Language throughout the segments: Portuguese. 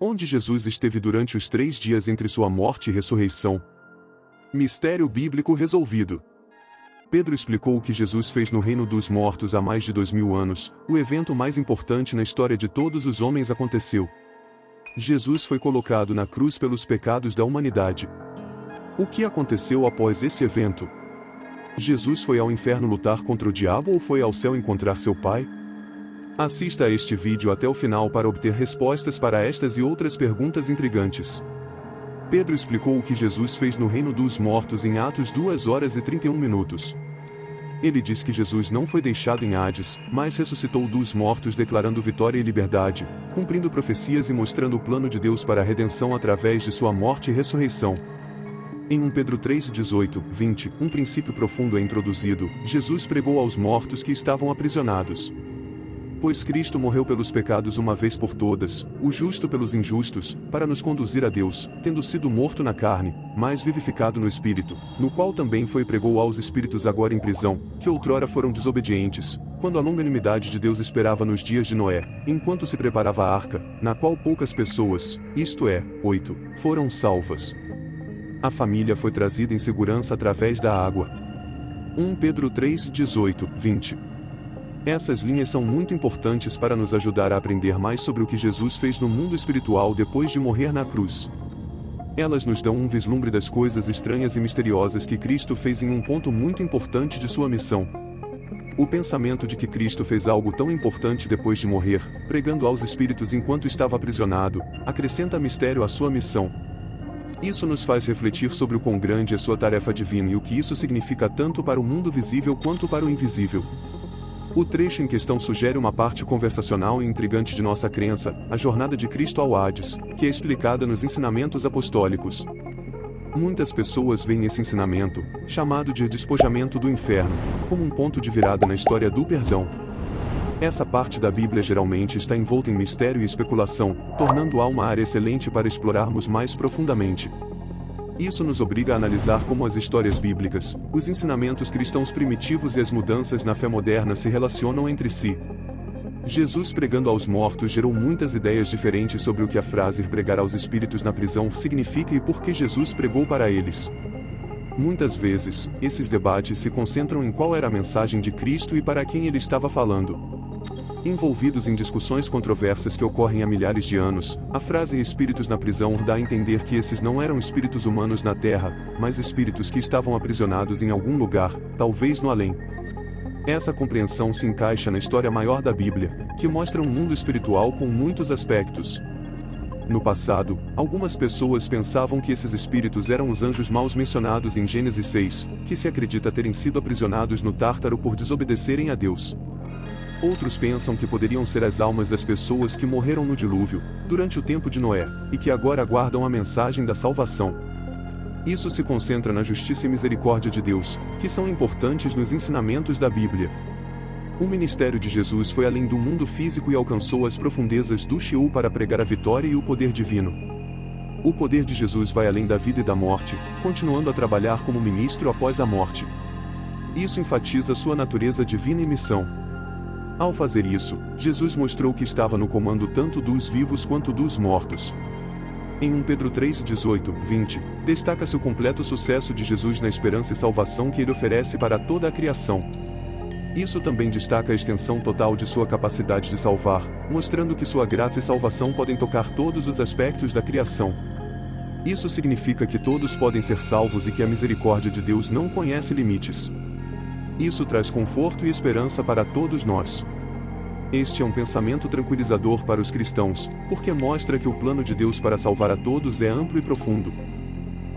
Onde Jesus esteve durante os 3 dias entre sua morte e ressurreição. Mistério bíblico resolvido. Pedro explicou o que Jesus fez no reino dos mortos há mais de 2000 anos, o evento mais importante na história de todos os homens aconteceu. Jesus foi colocado na cruz pelos pecados da humanidade. O que aconteceu após esse evento? Jesus foi ao inferno lutar contra o diabo ou foi ao céu encontrar seu Pai? Assista a este vídeo até o final para obter respostas para estas e outras perguntas intrigantes. Pedro explicou o que Jesus fez no reino dos mortos em Atos 2 horas e 31 minutos. Ele diz que Jesus não foi deixado em Hades, mas ressuscitou dos mortos declarando vitória e liberdade, cumprindo profecias e mostrando o plano de Deus para a redenção através de sua morte e ressurreição. Em 1 Pedro 3, 18, 20, um princípio profundo é introduzido: Jesus pregou aos mortos que estavam aprisionados. Pois Cristo morreu pelos pecados uma vez por todas, o justo pelos injustos, para nos conduzir a Deus, tendo sido morto na carne, mas vivificado no Espírito, no qual também foi pregou aos espíritos agora em prisão, que outrora foram desobedientes, quando a longanimidade de Deus esperava nos dias de Noé, enquanto se preparava a arca, na qual poucas pessoas, isto é, 8, foram salvas. A família foi trazida em segurança através da água. 1 Pedro 3, 18, 20. Essas linhas são muito importantes para nos ajudar a aprender mais sobre o que Jesus fez no mundo espiritual depois de morrer na cruz. Elas nos dão um vislumbre das coisas estranhas e misteriosas que Cristo fez em um ponto muito importante de sua missão. O pensamento de que Cristo fez algo tão importante depois de morrer, pregando aos espíritos enquanto estava aprisionado, acrescenta mistério à sua missão. Isso nos faz refletir sobre o quão grande é sua tarefa divina e o que isso significa tanto para o mundo visível quanto para o invisível. O trecho em questão sugere uma parte conversacional e intrigante de nossa crença, a jornada de Cristo ao Hades, que é explicada nos ensinamentos apostólicos. Muitas pessoas veem esse ensinamento, chamado de despojamento do inferno, como um ponto de virada na história do perdão. Essa parte da Bíblia geralmente está envolta em mistério e especulação, tornando-a uma área excelente para explorarmos mais profundamente. Isso nos obriga a analisar como as histórias bíblicas, os ensinamentos cristãos primitivos e as mudanças na fé moderna se relacionam entre si. Jesus pregando aos mortos gerou muitas ideias diferentes sobre o que a frase pregar aos espíritos na prisão significa e por que Jesus pregou para eles. Muitas vezes, esses debates se concentram em qual era a mensagem de Cristo e para quem ele estava falando. Envolvidos em discussões controversas que ocorrem há milhares de anos, a frase espíritos na prisão dá a entender que esses não eram espíritos humanos na terra, mas espíritos que estavam aprisionados em algum lugar, talvez no além. Essa compreensão se encaixa na história maior da Bíblia, que mostra um mundo espiritual com muitos aspectos. No passado, algumas pessoas pensavam que esses espíritos eram os anjos maus mencionados em Gênesis 6, que se acredita terem sido aprisionados no Tártaro por desobedecerem a Deus. Outros pensam que poderiam ser as almas das pessoas que morreram no dilúvio, durante o tempo de Noé, e que agora aguardam a mensagem da salvação. Isso se concentra na justiça e misericórdia de Deus, que são importantes nos ensinamentos da Bíblia. O ministério de Jesus foi além do mundo físico e alcançou as profundezas do Sheol para pregar a vitória e o poder divino. O poder de Jesus vai além da vida e da morte, continuando a trabalhar como ministro após a morte. Isso enfatiza sua natureza divina e missão. Ao fazer isso, Jesus mostrou que estava no comando tanto dos vivos quanto dos mortos. Em 1 Pedro 3, 18, 20, destaca-se o completo sucesso de Jesus na esperança e salvação que ele oferece para toda a criação. Isso também destaca a extensão total de sua capacidade de salvar, mostrando que sua graça e salvação podem tocar todos os aspectos da criação. Isso significa que todos podem ser salvos e que a misericórdia de Deus não conhece limites. Isso traz conforto e esperança para todos nós. Este é um pensamento tranquilizador para os cristãos, porque mostra que o plano de Deus para salvar a todos é amplo e profundo.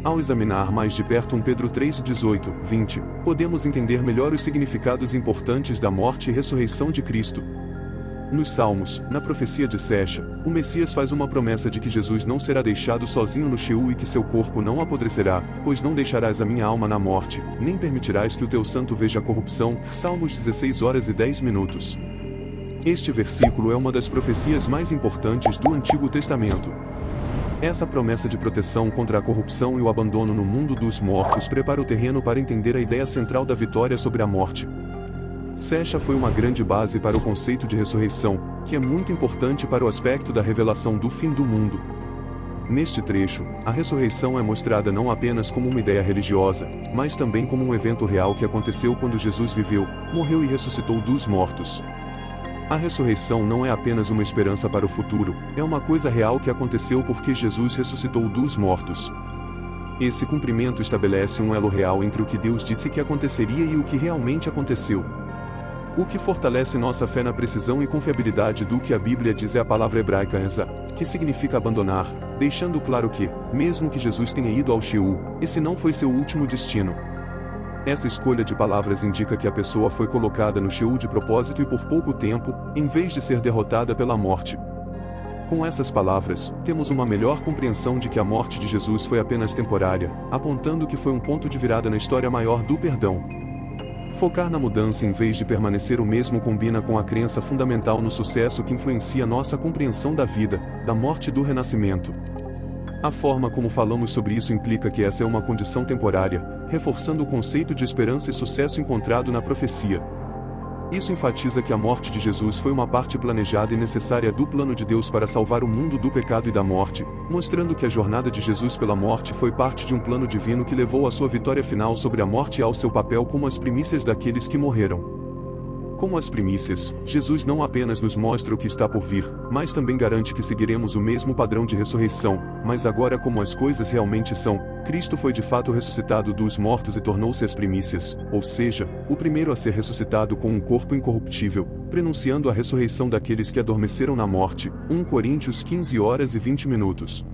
Ao examinar mais de perto 1 Pedro 3, 18, 20, podemos entender melhor os significados importantes da morte e ressurreição de Cristo. Nos Salmos, na profecia de Secha, o Messias faz uma promessa de que Jesus não será deixado sozinho no Sheol e que seu corpo não apodrecerá, pois não deixarás a minha alma na morte, nem permitirás que o teu santo veja a corrupção. Salmos 16 horas e 10 minutos. Este versículo é uma das profecias mais importantes do Antigo Testamento. Essa promessa de proteção contra a corrupção e o abandono no mundo dos mortos prepara o terreno para entender a ideia central da vitória sobre a morte. Secha foi uma grande base para o conceito de ressurreição, que é muito importante para o aspecto da revelação do fim do mundo. Neste trecho, a ressurreição é mostrada não apenas como uma ideia religiosa, mas também como um evento real que aconteceu quando Jesus viveu, morreu e ressuscitou dos mortos. A ressurreição não é apenas uma esperança para o futuro, é uma coisa real que aconteceu porque Jesus ressuscitou dos mortos. Esse cumprimento estabelece um elo real entre o que Deus disse que aconteceria e o que realmente aconteceu. O que fortalece nossa fé na precisão e confiabilidade do que a Bíblia diz é a palavra hebraica eza, que significa abandonar, deixando claro que, mesmo que Jesus tenha ido ao Sheol, esse não foi seu último destino. Essa escolha de palavras indica que a pessoa foi colocada no Sheol de propósito e por pouco tempo, em vez de ser derrotada pela morte. Com essas palavras, temos uma melhor compreensão de que a morte de Jesus foi apenas temporária, apontando que foi um ponto de virada na história maior do perdão. Focar na mudança em vez de permanecer o mesmo combina com a crença fundamental no sucesso que influencia nossa compreensão da vida, da morte e do renascimento. A forma como falamos sobre isso implica que essa é uma condição temporária, reforçando o conceito de esperança e sucesso encontrado na profecia. Isso enfatiza que a morte de Jesus foi uma parte planejada e necessária do plano de Deus para salvar o mundo do pecado e da morte, mostrando que a jornada de Jesus pela morte foi parte de um plano divino que levou à sua vitória final sobre a morte e ao seu papel como as primícias daqueles que morreram. Como as primícias, Jesus não apenas nos mostra o que está por vir, mas também garante que seguiremos o mesmo padrão de ressurreição, mas agora como as coisas realmente são, Cristo foi de fato ressuscitado dos mortos e tornou-se as primícias, ou seja, o primeiro a ser ressuscitado com um corpo incorruptível, prenunciando a ressurreição daqueles que adormeceram na morte. 1 Coríntios 15h20.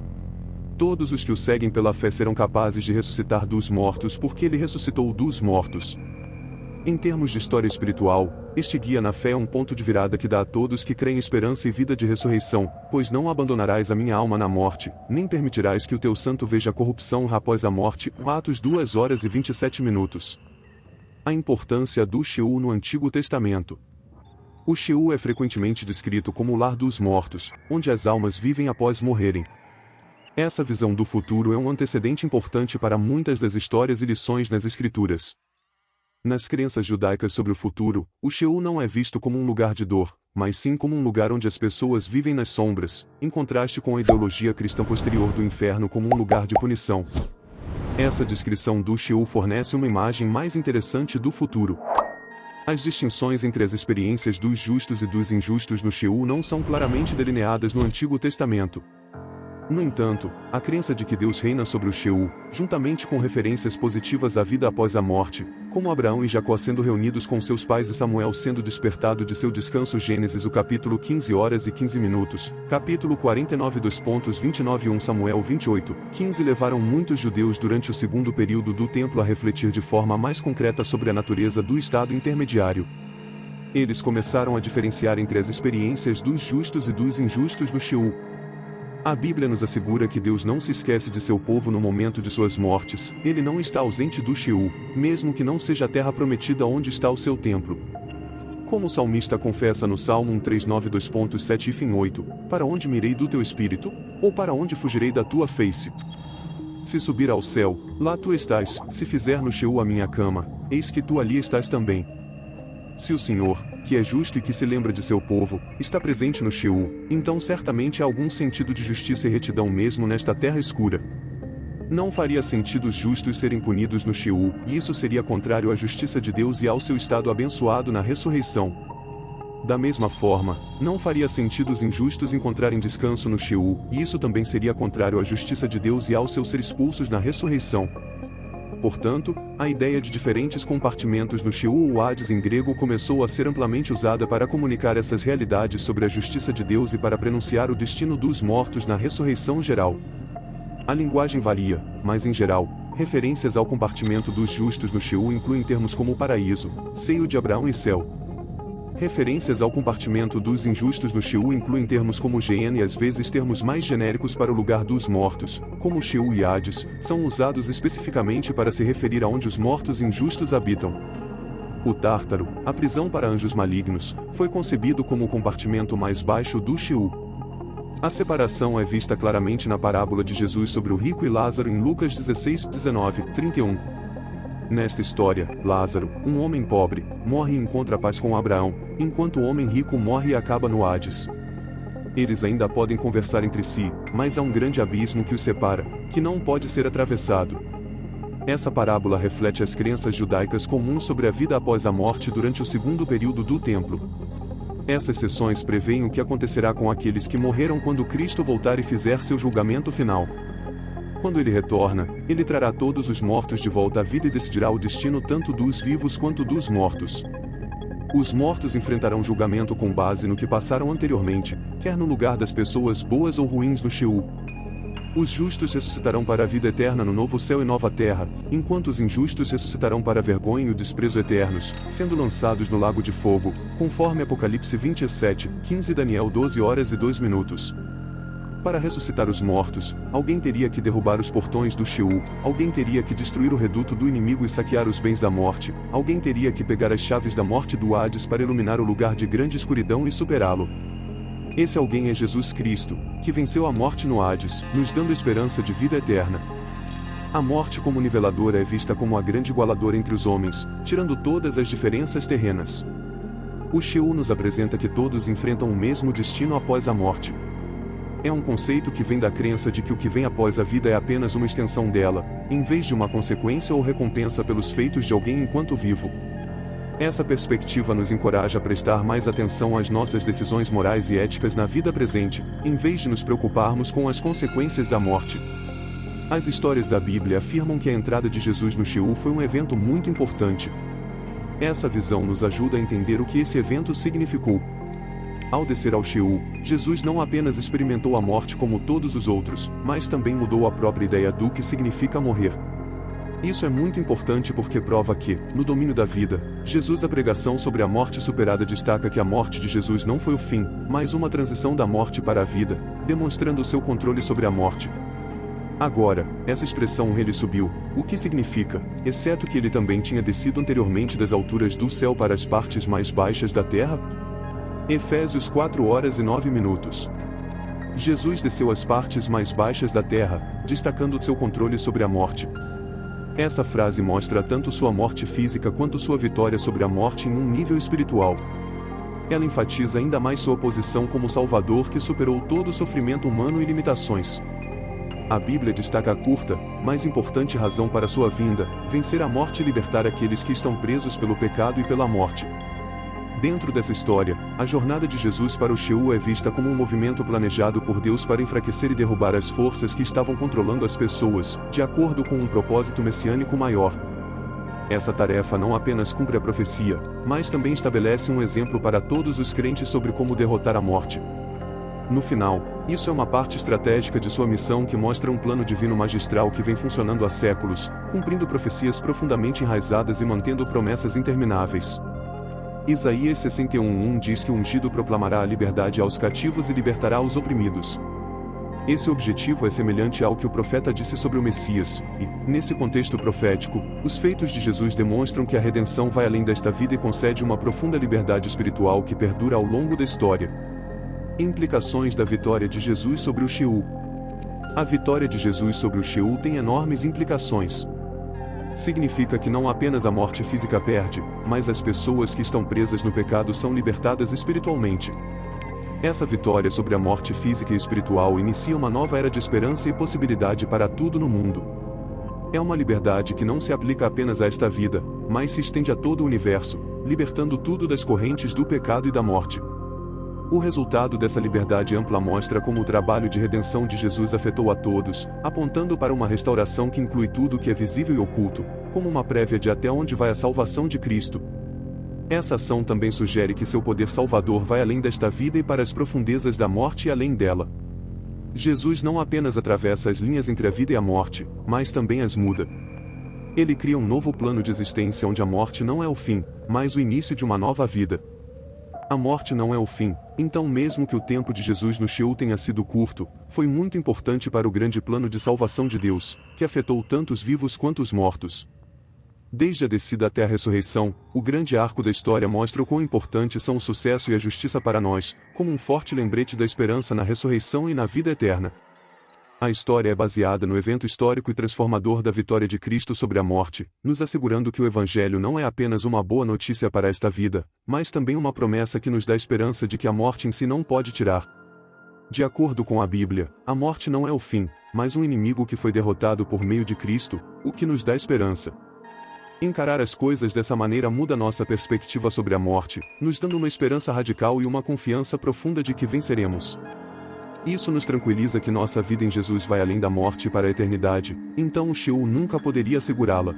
Todos os que o seguem pela fé serão capazes de ressuscitar dos mortos porque ele ressuscitou dos mortos. Em termos de história espiritual, este guia na fé é um ponto de virada que dá a todos que creem esperança e vida de ressurreição, pois não abandonarás a minha alma na morte, nem permitirás que o teu santo veja corrupção após a morte. Atos 2h27. A importância do Sheol no Antigo Testamento. O Sheol é frequentemente descrito como o lar dos mortos, onde as almas vivem após morrerem. Essa visão do futuro é um antecedente importante para muitas das histórias e lições nas Escrituras. Nas crenças judaicas sobre o futuro, o Sheol não é visto como um lugar de dor, mas sim como um lugar onde as pessoas vivem nas sombras, em contraste com a ideologia cristã posterior do inferno como um lugar de punição. Essa descrição do Sheol fornece uma imagem mais interessante do futuro. As distinções entre as experiências dos justos e dos injustos no Sheol não são claramente delineadas no Antigo Testamento. No entanto, a crença de que Deus reina sobre o Sheol, juntamente com referências positivas à vida após a morte, como Abraão e Jacó sendo reunidos com seus pais e Samuel sendo despertado de seu descanso Gênesis o capítulo 15h15, capítulo 49:29 1 Samuel 28:15 levaram muitos judeus durante o segundo período do templo a refletir de forma mais concreta sobre a natureza do estado intermediário. Eles começaram a diferenciar entre as experiências dos justos e dos injustos no Sheol. A Bíblia nos assegura que Deus não se esquece de seu povo no momento de suas mortes, ele não está ausente do Sheol, mesmo que não seja a terra prometida onde está o seu templo. Como o salmista confessa no Salmo 139:2.7-8, para onde mirei do teu espírito? Ou para onde fugirei da tua face? Se subir ao céu, lá tu estás, se fizer no Sheol a minha cama, eis que tu ali estás também. Se o Senhor, que é justo e que se lembra de seu povo, está presente no Sheol, então certamente há algum sentido de justiça e retidão mesmo nesta terra escura. Não faria sentido os justos serem punidos no Sheol, e isso seria contrário à justiça de Deus e ao seu estado abençoado na ressurreição. Da mesma forma, não faria sentido os injustos encontrarem descanso no Sheol, e isso também seria contrário à justiça de Deus e ao seu ser expulsos na ressurreição. Portanto, a ideia de diferentes compartimentos no Sheol ou Hades em grego começou a ser amplamente usada para comunicar essas realidades sobre a justiça de Deus e para prenunciar o destino dos mortos na ressurreição geral. A linguagem varia, mas em geral, referências ao compartimento dos justos no Sheol incluem termos como paraíso, seio de Abraão e céu. Referências ao compartimento dos injustos no Sheol incluem termos como Geena e às vezes termos mais genéricos para o lugar dos mortos, como Sheol e Hades, são usados especificamente para se referir a onde os mortos injustos habitam. O Tártaro, a prisão para anjos malignos, foi concebido como o compartimento mais baixo do Sheol. A separação é vista claramente na parábola de Jesus sobre o rico e Lázaro em Lucas 16:19-31. Nesta história, Lázaro, um homem pobre, morre e encontra paz com Abraão, enquanto o homem rico morre e acaba no Hades. Eles ainda podem conversar entre si, mas há um grande abismo que os separa, que não pode ser atravessado. Essa parábola reflete as crenças judaicas comuns sobre a vida após a morte durante o segundo período do templo. Essas sessões prevêem o que acontecerá com aqueles que morreram quando Cristo voltar e fizer seu julgamento final. Quando ele retorna, ele trará todos os mortos de volta à vida e decidirá o destino tanto dos vivos quanto dos mortos. Os mortos enfrentarão julgamento com base no que passaram anteriormente, quer no lugar das pessoas boas ou ruins no Sheol. Os justos ressuscitarão para a vida eterna no novo céu e nova terra, enquanto os injustos ressuscitarão para a vergonha e o desprezo eternos, sendo lançados no lago de fogo, conforme Apocalipse 27:15 e Daniel 12h02. Para ressuscitar os mortos, alguém teria que derrubar os portões do Sheol, alguém teria que destruir o reduto do inimigo e saquear os bens da morte, alguém teria que pegar as chaves da morte do Hades para iluminar o lugar de grande escuridão e superá-lo. Esse alguém é Jesus Cristo, que venceu a morte no Hades, nos dando esperança de vida eterna. A morte como niveladora é vista como a grande igualadora entre os homens, tirando todas as diferenças terrenas. O Sheol nos apresenta que todos enfrentam o mesmo destino após a morte. É um conceito que vem da crença de que o que vem após a vida é apenas uma extensão dela, em vez de uma consequência ou recompensa pelos feitos de alguém enquanto vivo. Essa perspectiva nos encoraja a prestar mais atenção às nossas decisões morais e éticas na vida presente, em vez de nos preocuparmos com as consequências da morte. As histórias da Bíblia afirmam que a entrada de Jesus no Sheol foi um evento muito importante. Essa visão nos ajuda a entender o que esse evento significou. Ao descer ao Sheol, Jesus não apenas experimentou a morte como todos os outros, mas também mudou a própria ideia do que significa morrer. Isso é muito importante porque prova que, no domínio da vida, Jesus, a pregação sobre a morte superada destaca que a morte de Jesus não foi o fim, mas uma transição da morte para a vida, demonstrando seu controle sobre a morte. Agora, essa expressão ele subiu, o que significa, exceto que ele também tinha descido anteriormente das alturas do céu para as partes mais baixas da terra? Efésios 4h09. Jesus desceu às partes mais baixas da terra, destacando seu controle sobre a morte. Essa frase mostra tanto sua morte física quanto sua vitória sobre a morte em um nível espiritual. Ela enfatiza ainda mais sua posição como Salvador que superou todo o sofrimento humano e limitações. A Bíblia destaca a curta, mas importante razão para sua vinda: vencer a morte e libertar aqueles que estão presos pelo pecado e pela morte. Dentro dessa história, a jornada de Jesus para o Sheol é vista como um movimento planejado por Deus para enfraquecer e derrubar as forças que estavam controlando as pessoas, de acordo com um propósito messiânico maior. Essa tarefa não apenas cumpre a profecia, mas também estabelece um exemplo para todos os crentes sobre como derrotar a morte. No final, isso é uma parte estratégica de sua missão que mostra um plano divino magistral que vem funcionando há séculos, cumprindo profecias profundamente enraizadas e mantendo promessas intermináveis. Isaías 61:1 diz que o ungido proclamará a liberdade aos cativos e libertará os oprimidos. Esse objetivo é semelhante ao que o profeta disse sobre o Messias, e, nesse contexto profético, os feitos de Jesus demonstram que a redenção vai além desta vida e concede uma profunda liberdade espiritual que perdura ao longo da história. Implicações da vitória de Jesus sobre o Sheol. A vitória de Jesus sobre o Sheol tem enormes implicações. Significa que não apenas a morte física perde, mas as pessoas que estão presas no pecado são libertadas espiritualmente. Essa vitória sobre a morte física e espiritual inicia uma nova era de esperança e possibilidade para tudo no mundo. É uma liberdade que não se aplica apenas a esta vida, mas se estende a todo o universo, libertando tudo das correntes do pecado e da morte. O resultado dessa liberdade ampla mostra como o trabalho de redenção de Jesus afetou a todos, apontando para uma restauração que inclui tudo que é visível e oculto, como uma prévia de até onde vai a salvação de Cristo. Essa ação também sugere que seu poder salvador vai além desta vida e para as profundezas da morte e além dela. Jesus não apenas atravessa as linhas entre a vida e a morte, mas também as muda. Ele cria um novo plano de existência onde a morte não é o fim, mas o início de uma nova vida. A morte não é o fim, então mesmo que o tempo de Jesus no Sheol tenha sido curto, foi muito importante para o grande plano de salvação de Deus, que afetou tanto os vivos quanto os mortos. Desde a descida até a ressurreição, o grande arco da história mostra o quão importantes são o sucesso e a justiça para nós, como um forte lembrete da esperança na ressurreição e na vida eterna. A história é baseada no evento histórico e transformador da vitória de Cristo sobre a morte, nos assegurando que o Evangelho não é apenas uma boa notícia para esta vida, mas também uma promessa que nos dá esperança de que a morte em si não pode tirar. De acordo com a Bíblia, a morte não é o fim, mas um inimigo que foi derrotado por meio de Cristo, o que nos dá esperança. Encarar as coisas dessa maneira muda nossa perspectiva sobre a morte, nos dando uma esperança radical e uma confiança profunda de que venceremos. Isso nos tranquiliza que nossa vida em Jesus vai além da morte para a eternidade, então o Sheol nunca poderia segurá-la.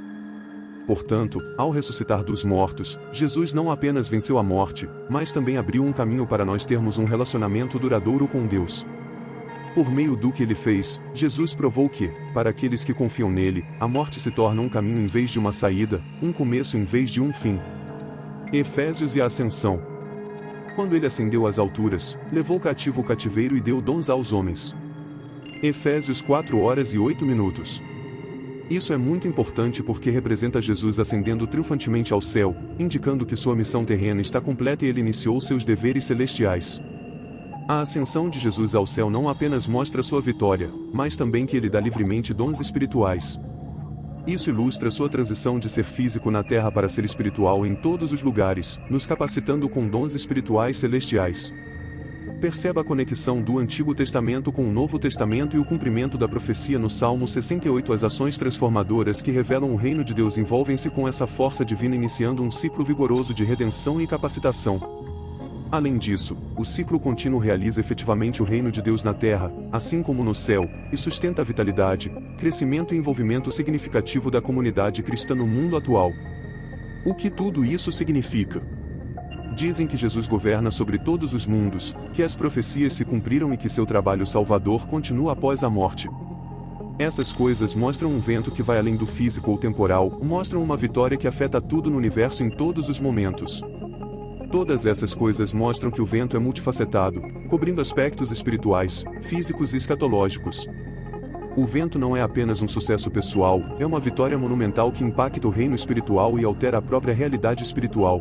Portanto, ao ressuscitar dos mortos, Jesus não apenas venceu a morte, mas também abriu um caminho para nós termos um relacionamento duradouro com Deus. Por meio do que ele fez, Jesus provou que, para aqueles que confiam nele, a morte se torna um caminho em vez de uma saída, um começo em vez de um fim. Efésios e a Ascensão. Quando ele ascendeu às alturas, levou cativo o cativeiro e deu dons aos homens. Efésios 4h08. Isso é muito importante porque representa Jesus ascendendo triunfantemente ao céu, indicando que sua missão terrena está completa e ele iniciou seus deveres celestiais. A ascensão de Jesus ao céu não apenas mostra sua vitória, mas também que ele dá livremente dons espirituais. Isso ilustra sua transição de ser físico na terra para ser espiritual em todos os lugares, nos capacitando com dons espirituais celestiais. Perceba a conexão do Antigo Testamento com o Novo Testamento e o cumprimento da profecia no Salmo 68. As ações transformadoras que revelam o reino de Deus envolvem-se com essa força divina, iniciando um ciclo vigoroso de redenção e capacitação. Além disso, o ciclo contínuo realiza efetivamente o reino de Deus na terra, assim como no céu, e sustenta a vitalidade, crescimento e envolvimento significativo da comunidade cristã no mundo atual. O que tudo isso significa? Dizem que Jesus governa sobre todos os mundos, que as profecias se cumpriram e que seu trabalho salvador continua após a morte. Essas coisas mostram um vento que vai além do físico ou temporal, mostram uma vitória que afeta tudo no universo em todos os momentos. Todas essas coisas mostram que o vento é multifacetado, cobrindo aspectos espirituais, físicos e escatológicos. O vento não é apenas um sucesso pessoal, é uma vitória monumental que impacta o reino espiritual e altera a própria realidade espiritual.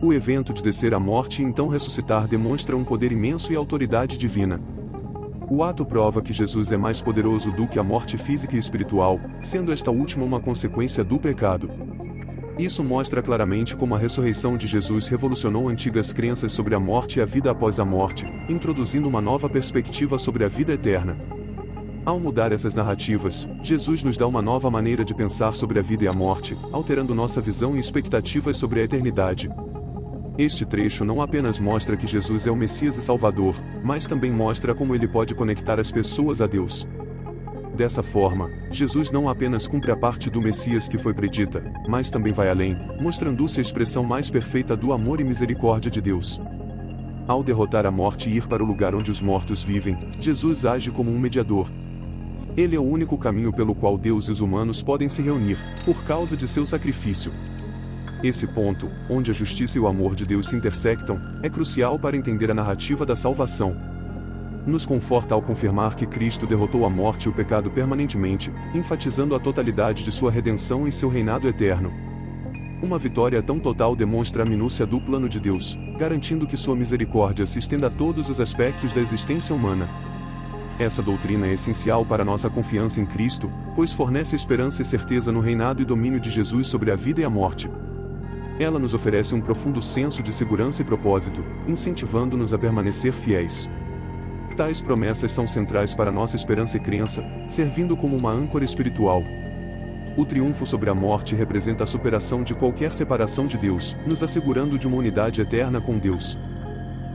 O evento de descer à morte e então ressuscitar demonstra um poder imenso e autoridade divina. O ato prova que Jesus é mais poderoso do que a morte física e espiritual, sendo esta última uma consequência do pecado. Isso mostra claramente como a ressurreição de Jesus revolucionou antigas crenças sobre a morte e a vida após a morte, introduzindo uma nova perspectiva sobre a vida eterna. Ao mudar essas narrativas, Jesus nos dá uma nova maneira de pensar sobre a vida e a morte, alterando nossa visão e expectativas sobre a eternidade. Este trecho não apenas mostra que Jesus é o Messias e Salvador, mas também mostra como ele pode conectar as pessoas a Deus. Dessa forma, Jesus não apenas cumpre a parte do Messias que foi predita, mas também vai além, mostrando-se a expressão mais perfeita do amor e misericórdia de Deus. Ao derrotar a morte e ir para o lugar onde os mortos vivem, Jesus age como um mediador. Ele é o único caminho pelo qual Deus e os humanos podem se reunir, por causa de seu sacrifício. Esse ponto, onde a justiça e o amor de Deus se intersectam, é crucial para entender a narrativa da salvação. Nos conforta ao confirmar que Cristo derrotou a morte e o pecado permanentemente, enfatizando a totalidade de sua redenção e seu reinado eterno. Uma vitória tão total demonstra a minúcia do plano de Deus, garantindo que sua misericórdia se estenda a todos os aspectos da existência humana. Essa doutrina é essencial para nossa confiança em Cristo, pois fornece esperança e certeza no reinado e domínio de Jesus sobre a vida e a morte. Ela nos oferece um profundo senso de segurança e propósito, incentivando-nos a permanecer fiéis. Tais promessas são centrais para nossa esperança e crença, servindo como uma âncora espiritual. O triunfo sobre a morte representa a superação de qualquer separação de Deus, nos assegurando de uma unidade eterna com Deus.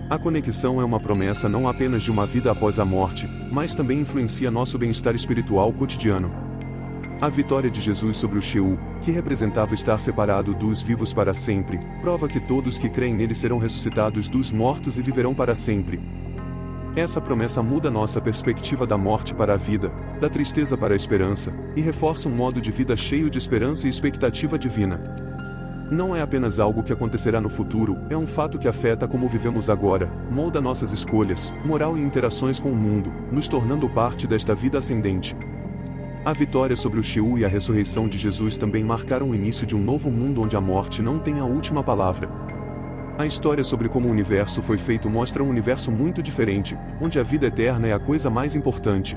A conexão é uma promessa não apenas de uma vida após a morte, mas também influencia nosso bem-estar espiritual cotidiano. A vitória de Jesus sobre o Sheol, que representava estar separado dos vivos para sempre, prova que todos que creem nele serão ressuscitados dos mortos e viverão para sempre. Essa promessa muda nossa perspectiva da morte para a vida, da tristeza para a esperança, e reforça um modo de vida cheio de esperança e expectativa divina. Não é apenas algo que acontecerá no futuro, é um fato que afeta como vivemos agora, molda nossas escolhas, moral e interações com o mundo, nos tornando parte desta vida ascendente. A vitória sobre o Sheol e a ressurreição de Jesus também marcaram o início de um novo mundo onde a morte não tem a última palavra. A história sobre como o universo foi feito mostra um universo muito diferente, onde a vida eterna é a coisa mais importante.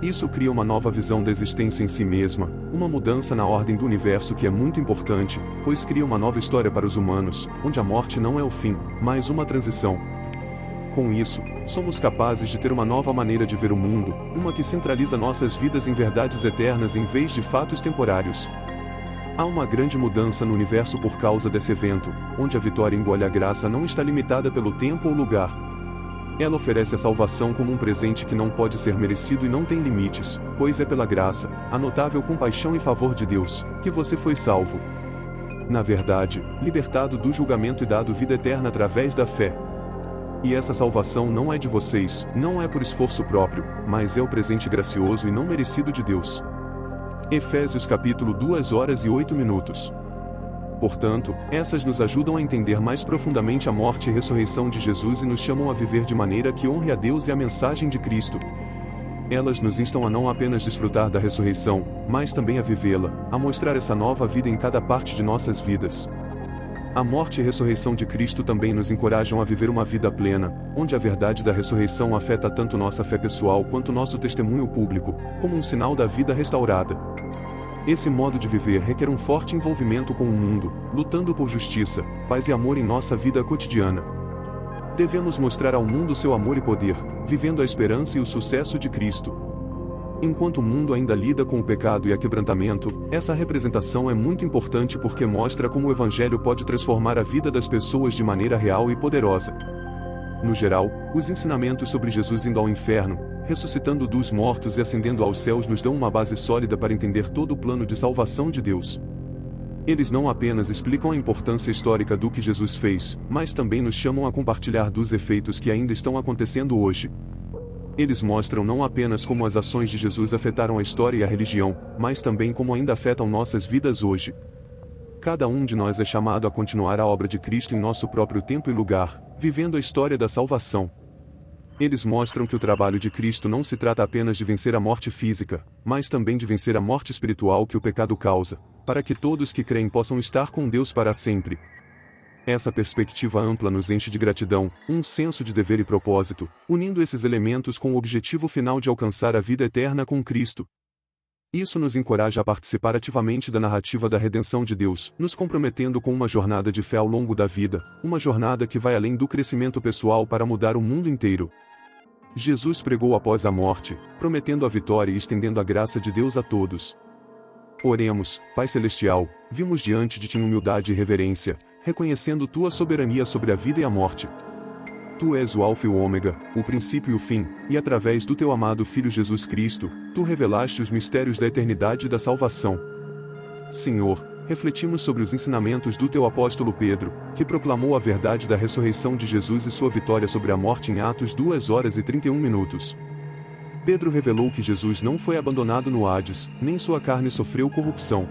Isso cria uma nova visão da existência em si mesma, uma mudança na ordem do universo que é muito importante, pois cria uma nova história para os humanos, onde a morte não é o fim, mas uma transição. Com isso, somos capazes de ter uma nova maneira de ver o mundo, uma que centraliza nossas vidas em verdades eternas em vez de fatos temporários. Há uma grande mudança no universo por causa desse evento, onde a vitória engole a graça não está limitada pelo tempo ou lugar. Ela oferece a salvação como um presente que não pode ser merecido e não tem limites, pois é pela graça, a notável compaixão e favor de Deus, que você foi salvo. Na verdade, libertado do julgamento e dado vida eterna através da fé. E essa salvação não é de vocês, não é por esforço próprio, mas é o presente gracioso e não merecido de Deus. Efésios capítulo 2h08. Portanto, essas nos ajudam a entender mais profundamente a morte e ressurreição de Jesus e nos chamam a viver de maneira que honre a Deus e a mensagem de Cristo. Elas nos instam a não apenas desfrutar da ressurreição, mas também a vivê-la, a mostrar essa nova vida em cada parte de nossas vidas. A morte e ressurreição de Cristo também nos encorajam a viver uma vida plena, onde a verdade da ressurreição afeta tanto nossa fé pessoal quanto nosso testemunho público, como um sinal da vida restaurada. Esse modo de viver requer um forte envolvimento com o mundo, lutando por justiça, paz e amor em nossa vida cotidiana. Devemos mostrar ao mundo seu amor e poder, vivendo a esperança e o sucesso de Cristo. Enquanto o mundo ainda lida com o pecado e a quebrantamento, essa representação é muito importante porque mostra como o Evangelho pode transformar a vida das pessoas de maneira real e poderosa. No geral, os ensinamentos sobre Jesus indo ao inferno, ressuscitando dos mortos e ascendendo aos céus nos dão uma base sólida para entender todo o plano de salvação de Deus. Eles não apenas explicam a importância histórica do que Jesus fez, mas também nos chamam a compartilhar dos efeitos que ainda estão acontecendo hoje. Eles mostram não apenas como as ações de Jesus afetaram a história e a religião, mas também como ainda afetam nossas vidas hoje. Cada um de nós é chamado a continuar a obra de Cristo em nosso próprio tempo e lugar, vivendo a história da salvação. Eles mostram que o trabalho de Cristo não se trata apenas de vencer a morte física, mas também de vencer a morte espiritual que o pecado causa, para que todos que creem possam estar com Deus para sempre. Essa perspectiva ampla nos enche de gratidão, um senso de dever e propósito, unindo esses elementos com o objetivo final de alcançar a vida eterna com Cristo. Isso nos encoraja a participar ativamente da narrativa da redenção de Deus, nos comprometendo com uma jornada de fé ao longo da vida, uma jornada que vai além do crescimento pessoal para mudar o mundo inteiro. Jesus pregou após a morte, prometendo a vitória e estendendo a graça de Deus a todos. Oremos, Pai Celestial, vimos diante de Ti em humildade e reverência, reconhecendo Tua soberania sobre a vida e a morte. Tu és o Alfa e o Ômega, o princípio e o fim, e através do Teu amado Filho Jesus Cristo, Tu revelaste os mistérios da eternidade e da salvação. Senhor, refletimos sobre os ensinamentos do Teu apóstolo Pedro, que proclamou a verdade da ressurreição de Jesus e sua vitória sobre a morte em Atos 2h31. Pedro revelou que Jesus não foi abandonado no Hades, nem sua carne sofreu corrupção.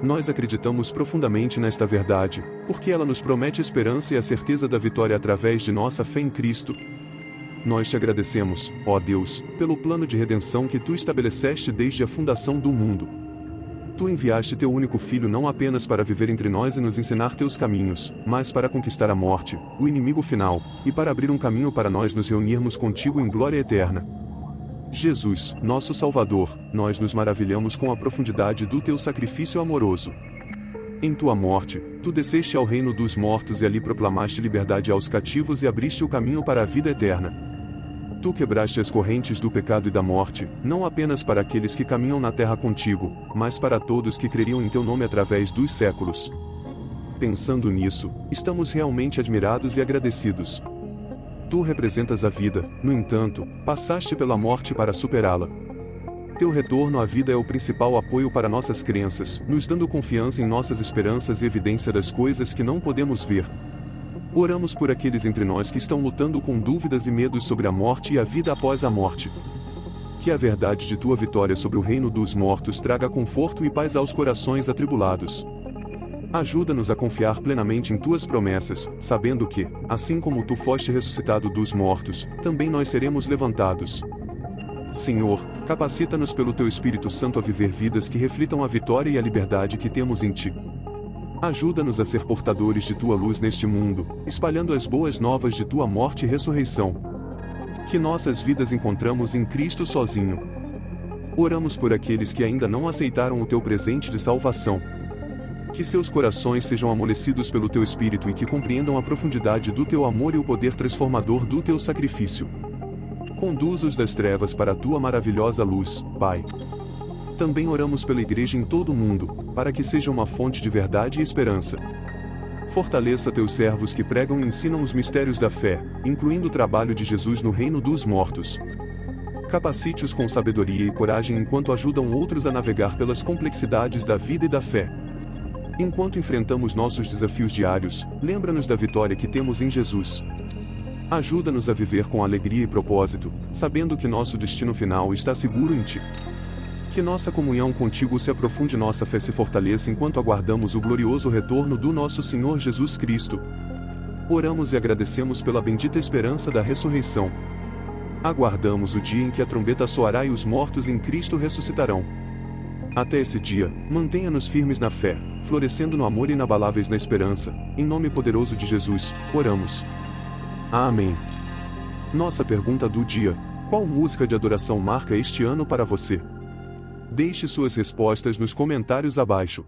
Nós acreditamos profundamente nesta verdade, porque ela nos promete esperança e a certeza da vitória através de nossa fé em Cristo. Nós te agradecemos, ó Deus, pelo plano de redenção que Tu estabeleceste desde a fundação do mundo. Tu enviaste Teu único Filho não apenas para viver entre nós e nos ensinar Teus caminhos, mas para conquistar a morte, o inimigo final, e para abrir um caminho para nós nos reunirmos contigo em glória eterna. Jesus, nosso Salvador, nós nos maravilhamos com a profundidade do Teu sacrifício amoroso. Em Tua morte, Tu desceste ao reino dos mortos e ali proclamaste liberdade aos cativos e abriste o caminho para a vida eterna. Tu quebraste as correntes do pecado e da morte, não apenas para aqueles que caminham na terra contigo, mas para todos que creriam em Teu nome através dos séculos. Pensando nisso, estamos realmente admirados e agradecidos. Tu representas a vida, no entanto, passaste pela morte para superá-la. Teu retorno à vida é o principal apoio para nossas crenças, nos dando confiança em nossas esperanças e evidência das coisas que não podemos ver. Oramos por aqueles entre nós que estão lutando com dúvidas e medos sobre a morte e a vida após a morte. Que a verdade de Tua vitória sobre o reino dos mortos traga conforto e paz aos corações atribulados. Ajuda-nos a confiar plenamente em Tuas promessas, sabendo que, assim como Tu foste ressuscitado dos mortos, também nós seremos levantados. Senhor, capacita-nos pelo Teu Espírito Santo a viver vidas que reflitam a vitória e a liberdade que temos em Ti. Ajuda-nos a ser portadores de Tua luz neste mundo, espalhando as boas novas de Tua morte e ressurreição. Que nossas vidas encontramos em Cristo sozinho. Oramos por aqueles que ainda não aceitaram o teu presente de salvação. Que seus corações sejam amolecidos pelo teu Espírito e que compreendam a profundidade do teu amor e o poder transformador do teu sacrifício. Conduz-os das trevas para a tua maravilhosa luz, Pai. Também oramos pela Igreja em todo o mundo, para que seja uma fonte de verdade e esperança. Fortaleça teus servos que pregam e ensinam os mistérios da fé, incluindo o trabalho de Jesus no reino dos mortos. Capacite-os com sabedoria e coragem enquanto ajudam outros a navegar pelas complexidades da vida e da fé. Enquanto enfrentamos nossos desafios diários, lembra-nos da vitória que temos em Jesus. Ajuda-nos a viver com alegria e propósito, sabendo que nosso destino final está seguro em Ti. Que nossa comunhão contigo se aprofunde e nossa fé se fortaleça enquanto aguardamos o glorioso retorno do nosso Senhor Jesus Cristo. Oramos e agradecemos pela bendita esperança da ressurreição. Aguardamos o dia em que a trombeta soará e os mortos em Cristo ressuscitarão. Até esse dia, mantenha-nos firmes na fé, florescendo no amor e inabaláveis na esperança. Em nome poderoso de Jesus, oramos. Amém. Nossa pergunta do dia: qual música de adoração marca este ano para você? Deixe suas respostas nos comentários abaixo.